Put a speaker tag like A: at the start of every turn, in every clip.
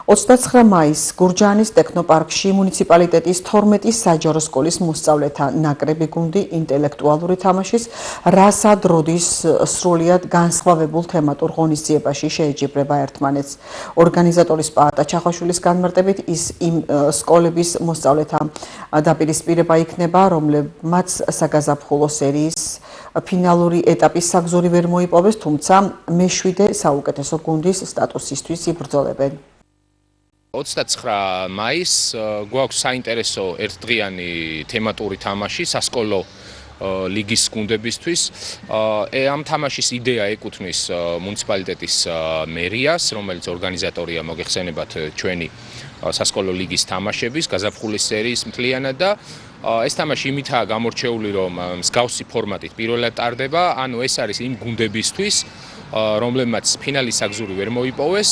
A: 29 მაისს გურჯაანის ტექნოპარკში მუნიციპალიტეტის 12 საჯარო სკოლის მოსწავლეთა ნაკრები გუნდი ინტელექტუალური თამაშის რასად როდის სრულიად განსხვავებულ თემატურ ღონისძიებაში შეეჯიბრება ერთმანეთს. ორგანიზატორის პაატა ჩახვაშვილის განმარტებით ის იმ სკოლების მოსწავლეთა დაპირისპირება იქნება, რომლებმაც საგაზაფხულო სერიის ფინალური ეტაპის საგზური ვერ მოიპოვეს, თუმცა მე-7 საუკეთესო გუნდის სტატუსისთვის იბრძოლებენ.
B: 29 მაისს გვაქვს საინტერესო ერთდღიანი თემატური თამაში სასკოლო ლიგის გუნდებისთვის. ამ თამაშის იდეა ეკუთვნის მუნიციპალიტეტის მერიას, რომელიც ორგანიზატორია მოგეხსენებათ ჩვენი სასკოლო ლიგის თამაშების, გაზაფხულის სერიის მთლიანად და ეს თამაში იმითაა გამორჩეული, რომ მსგავსი ფორმატით პირველად ტარდება, ანუ ეს არის იმ გუნდებისთვის, რომლებმაც ფინალის საგზური ვერ მოიპოვეს,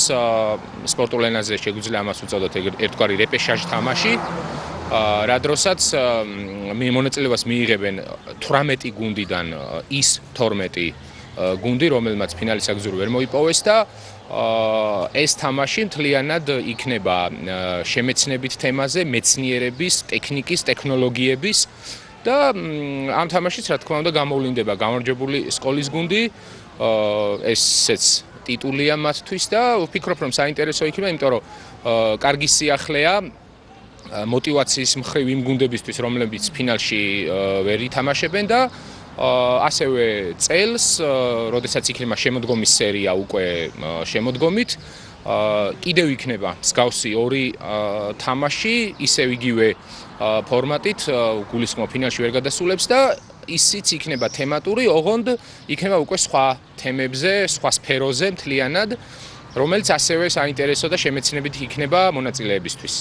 B: სპორტულ ენაზე შეგვიძლია ამას უწოდოთ ერთგვარი რეპეშაჟ თამაში, რა დროსაც მონაწილეობას მიიღებენ 18 გუნდიდან ის 12 გუნდი, რომელმაც ფინალის საგზური ვერ მოიპოვეს და ეს თამაში მთლიანად იქნება შემეცნებით თემაზე, მეცნიერების, ტექნიკის, ტექნოლოგიების და ამ თამაშიც რა თქმა უნდა გამოვლინდება გამარჯვებული სკოლის გუნდი. ესეც ტიტულია მათთვის და ვფიქრობ, რომ საინტერესო იქნება, იმიტომ რომ კარგი სიახლეა мотиваციის მხრივ იმ გუნდებისთვის, რომლებიც ფინალში ვერ ითამაშებენ და ასევე წელს, როდესაც იქნება შემოდგომის სერია უკვე შემოდგომით, კიდევ იქნება მსგავსი ორი თამაში, ისევ იგივე ფორმატით, გულისხმობ ფინალში ვერ გადასულებს და ისიც იქნება თემატური, ოღონდ იქნება უკვე სხვა თემებზე, სხვა სფეროზე მთლიანად, რომელიც ასევე საინტერესო და შემეცნებით იქნება მონაწილეებისთვის.